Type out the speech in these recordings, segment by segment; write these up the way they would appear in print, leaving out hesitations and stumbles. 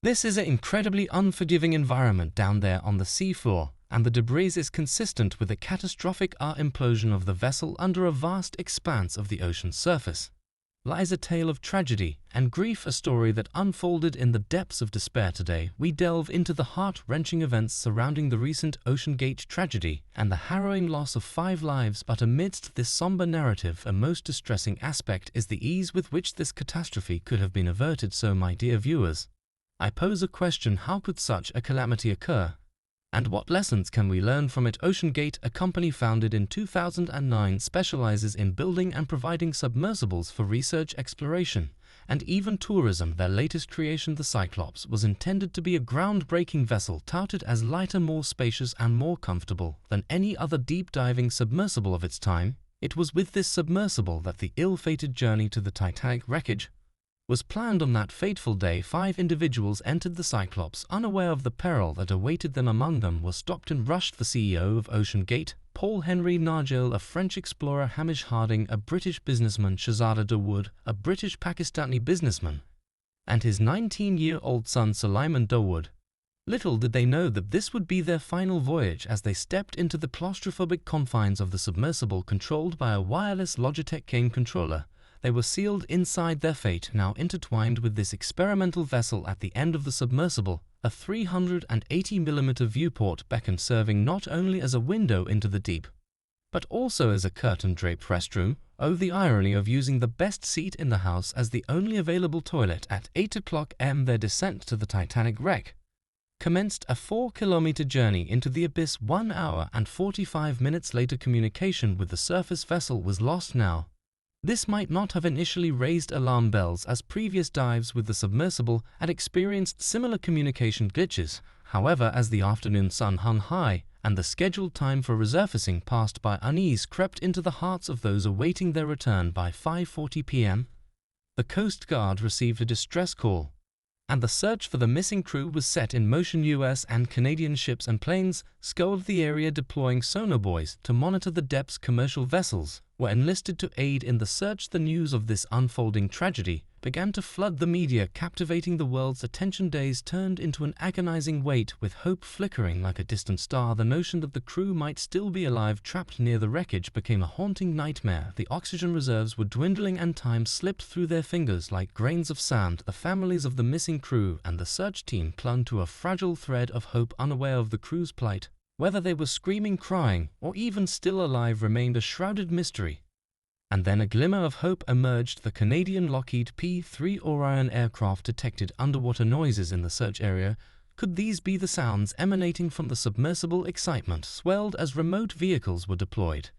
This is an incredibly unforgiving environment down there on the seafloor, and the debris is consistent with the catastrophic implosion of the vessel under a vast expanse of the ocean's surface. Lies a tale of tragedy and grief, a story that unfolded in the depths of despair. Today, we delve into the heart-wrenching events surrounding the recent OceanGate tragedy and the harrowing loss of 5 lives. But amidst this somber narrative, a most distressing aspect is the ease with which this catastrophe could have been averted. So, my dear viewers, I pose a question: how could such a calamity occur? And what lessons can we learn from it? OceanGate, a company founded in 2009, specializes in building and providing submersibles for research, exploration, and even tourism. Their latest creation, the Cyclops, was intended to be a groundbreaking vessel touted as lighter, more spacious, and more comfortable than any other deep-diving submersible of its time. It was with this submersible that the ill-fated journey to the Titanic wreckage was planned. On that fateful day, 5 individuals entered the Cyclops, unaware of the peril that awaited them. Among them was stopped and rushed the CEO of OceanGate, Paul Henry Nargil, a French explorer, Hamish Harding, a British businessman, Shahzada Dawood, a British-Pakistani businessman, and his 19-year-old son Sulaiman Dawood. Little did they know that this would be their final voyage as they stepped into the claustrophobic confines of the submersible, controlled by a wireless Logitech game controller. They were sealed inside, their fate now intertwined with this experimental vessel. At the end of the submersible, a 380mm viewport beckoned, serving not only as a window into the deep, but also as a curtain-draped restroom. Oh, the irony of using the best seat in the house as the only available toilet. At 8 a.m. their descent to the Titanic wreck commenced. A 4-kilometer journey into the abyss. 1 hour and 45 minutes later, communication with the surface vessel was lost. Now, this might not have initially raised alarm bells, as previous dives with the submersible had experienced similar communication glitches. However, as the afternoon sun hung high and the scheduled time for resurfacing passed by, unease crept into the hearts of those awaiting their return. By 5:40 p.m., the Coast Guard received a distress call, and the search for the missing crew was set in motion. US and Canadian ships and planes scoured the area, deploying sonobuoys to monitor the depths. Commercial vessels were enlisted to aid in the search. The news of this unfolding tragedy began to flood the media, captivating the world's attention. Days turned into an agonizing wait, with hope flickering like a distant star. The notion that the crew might still be alive, trapped near the wreckage, became a haunting nightmare. The oxygen reserves were dwindling and time slipped through their fingers like grains of sand. The families of the missing crew and the search team clung to a fragile thread of hope, unaware of the crew's plight. Whether they were screaming, crying, or even still alive remained a shrouded mystery. And then a glimmer of hope emerged. The Canadian Lockheed P-3 Orion aircraft detected underwater noises in the search area. Could these be the sounds emanating from the submersible? Excitement swelled as remote vehicles were deployed,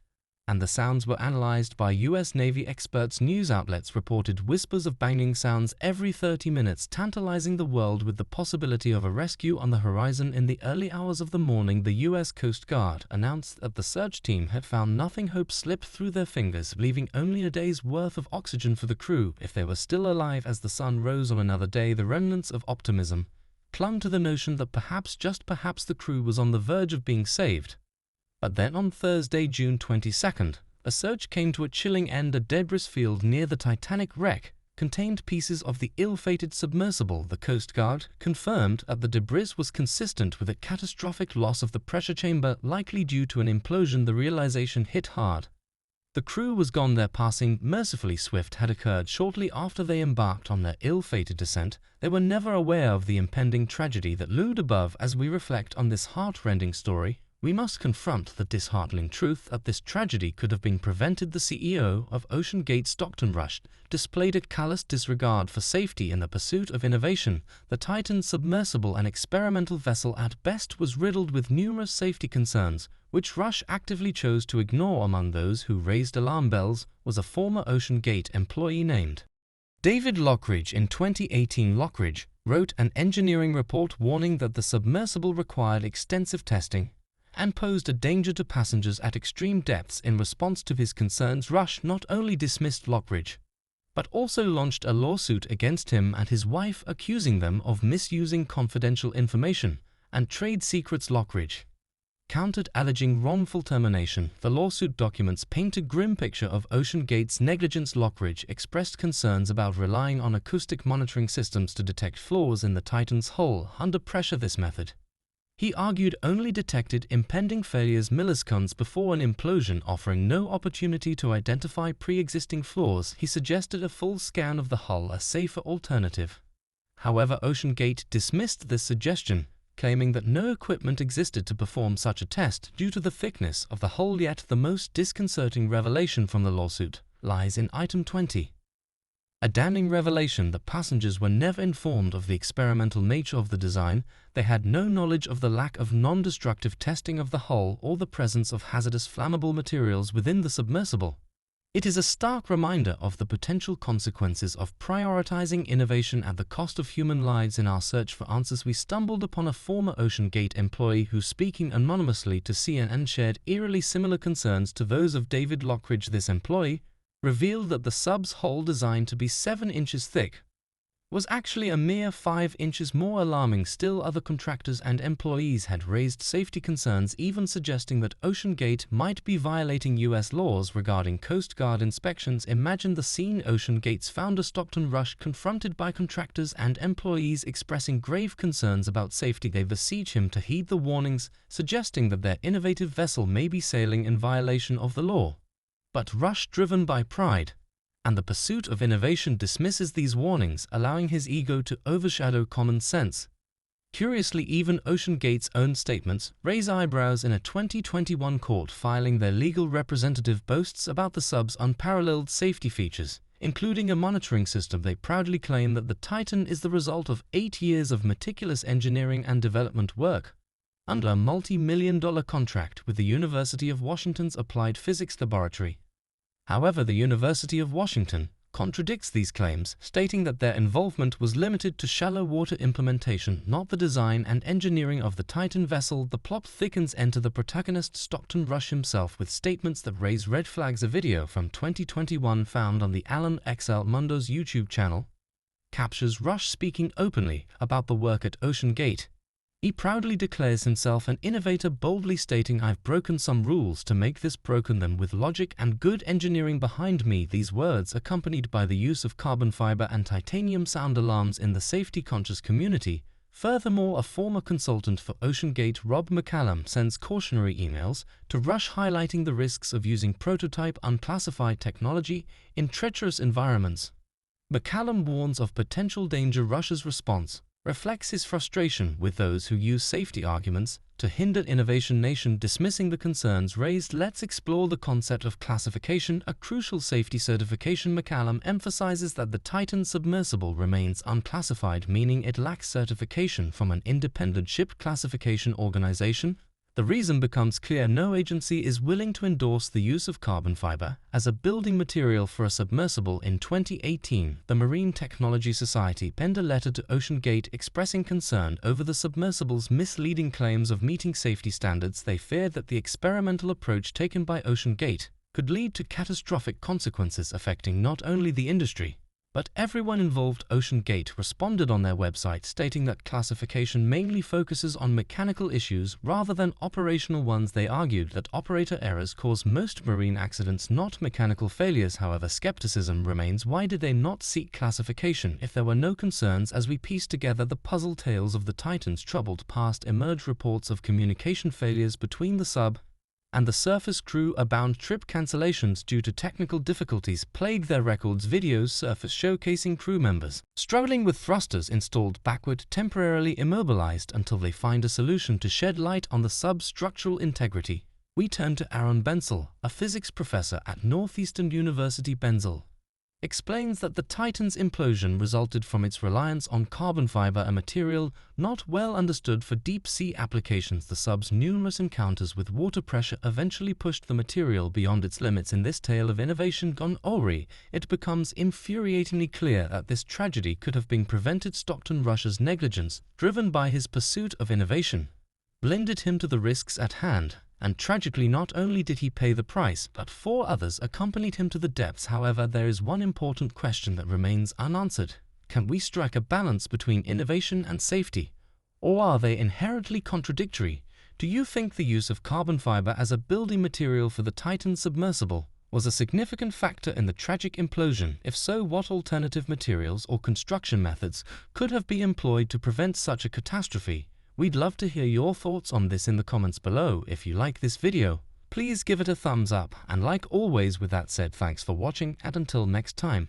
and the sounds were analyzed by U.S. Navy experts. News outlets reported whispers of banging sounds every 30 minutes, tantalizing the world with the possibility of a rescue on the horizon. In the early hours of the morning, the U.S. Coast Guard announced that the search team had found nothing. Hope slipped through their fingers, leaving only a day's worth of oxygen for the crew, if they were still alive. As the sun rose on another day, the remnants of optimism clung to the notion that perhaps, just perhaps, the crew was on the verge of being saved. But then on Thursday, June 22nd, a search came to a chilling end. A debris field near the Titanic wreck contained pieces of the ill-fated submersible. The Coast Guard confirmed that the debris was consistent with a catastrophic loss of the pressure chamber, likely due to an implosion. The realization hit hard. The crew was gone. Their passing, mercifully swift, had occurred shortly after they embarked on their ill-fated descent. They were never aware of the impending tragedy that loomed above. As we reflect on this heart-rending story, we must confront the disheartening truth that this tragedy could have been prevented. The CEO of OceanGate, Stockton Rush, displayed a callous disregard for safety in the pursuit of innovation. The Titan submersible, an experimental vessel at best, was riddled with numerous safety concerns, which Rush actively chose to ignore. Among those who raised alarm bells was a former OceanGate employee named David Lockridge. In 2018, Lockridge wrote an engineering report warning that the submersible required extensive testing and posed a danger to passengers at extreme depths. In response to his concerns, Rush not only dismissed Lockridge, but also launched a lawsuit against him and his wife, accusing them of misusing confidential information and trade secrets. Lockridge countered alleging wrongful termination. The lawsuit documents paint a grim picture of OceanGate's negligence. Lockridge expressed concerns about relying on acoustic monitoring systems to detect flaws in the Titan's hull under pressure. This method, he argued, only detected impending failures milliseconds before an implosion, offering no opportunity to identify pre-existing flaws. He suggested a full scan of the hull, a safer alternative. However, OceanGate dismissed this suggestion, claiming that no equipment existed to perform such a test due to the thickness of the hull. Yet the most disconcerting revelation from the lawsuit lies in Item 20. A damning revelation: the passengers were never informed of the experimental nature of the design. They had no knowledge of the lack of non-destructive testing of the hull or the presence of hazardous flammable materials within the submersible. It is a stark reminder of the potential consequences of prioritizing innovation at the cost of human lives. In our search for answers, we stumbled upon a former OceanGate employee who, speaking anonymously to CNN, shared eerily similar concerns to those of David Lockridge. This employee revealed that the sub's hull, designed to be 7 inches thick, was actually a mere 5 inches. More alarming still, other contractors and employees had raised safety concerns, even suggesting that OceanGate might be violating U.S. laws regarding Coast Guard inspections. Imagine the scene: OceanGate's founder Stockton Rush confronted by contractors and employees expressing grave concerns about safety. They beseech him to heed the warnings, suggesting that their innovative vessel may be sailing in violation of the law. But Rush, driven by pride and the pursuit of innovation, dismisses these warnings, allowing his ego to overshadow common sense. Curiously, even OceanGate's own statements raise eyebrows. In a 2021 court filing, their legal representative boasts about the sub's unparalleled safety features, including a monitoring system. They proudly claim that the Titan is the result of 8 years of meticulous engineering and development work under a multi-million-dollar contract with the University of Washington's Applied Physics Laboratory. However, the University of Washington contradicts these claims, stating that their involvement was limited to shallow water implementation, not the design and engineering of the Titan vessel. The plot thickens. Enter the protagonist, Stockton Rush himself, with statements that raise red flags. A video from 2021 found on the Alan XL Mundo's YouTube channel captures Rush speaking openly about the work at OceanGate. He proudly declares himself an innovator, boldly stating, "I've broken some rules to make this, broken them with logic and good engineering behind me." These words, accompanied by the use of carbon fiber and titanium sound alarms in the safety-conscious community. Furthermore, a former consultant for OceanGate, Rob McCallum, sends cautionary emails to Rush highlighting the risks of using prototype unclassified technology in treacherous environments. McCallum warns of potential danger. Rush's response reflects his frustration with those who use safety arguments to hinder innovation. Nation, dismissing the concerns raised. Let's explore the concept of classification, a crucial safety certification. McCallum emphasizes that the Titan submersible remains unclassified, meaning it lacks certification from an independent ship classification organization. The reason becomes clear: no agency is willing to endorse the use of carbon fiber as a building material for a submersible. In 2018, the Marine Technology Society penned a letter to OceanGate expressing concern over the submersible's misleading claims of meeting safety standards. They feared that the experimental approach taken by OceanGate could lead to catastrophic consequences affecting not only the industry, but everyone involved. OceanGate responded on their website, stating that classification mainly focuses on mechanical issues rather than operational ones. They argued that operator errors cause most marine accidents, not mechanical failures. However, skepticism remains. Why did they not seek classification if there were no concerns? As we piece together the puzzle tales of the Titan's troubled past, emerge reports of communication failures between the sub and the surface crew. Abound. Trip cancellations due to technical difficulties plague their records. Videos surface showcasing crew members struggling with thrusters installed backward, temporarily immobilized until they find a solution. To shed light on the sub's structural integrity, we turn to Aaron Benzel, a physics professor at Northeastern University. Benzel explains that the Titan's implosion resulted from its reliance on carbon fiber, a material not well understood for deep-sea applications. The sub's numerous encounters with water pressure eventually pushed the material beyond its limits. In this tale of innovation gone awry, it becomes infuriatingly clear that this tragedy could have been prevented. Stockton Rush's negligence, driven by his pursuit of innovation, blinded him to the risks at hand. And tragically, not only did he pay the price, but 4 others accompanied him to the depths. However, there is one important question that remains unanswered. Can we strike a balance between innovation and safety? Or are they inherently contradictory? Do you think the use of carbon fiber as a building material for the Titan submersible was a significant factor in the tragic implosion? If so, what alternative materials or construction methods could have been employed to prevent such a catastrophe? We'd love to hear your thoughts on this in the comments below. If you like this video, please give it a thumbs up, and like always, with that said, thanks for watching, and until next time.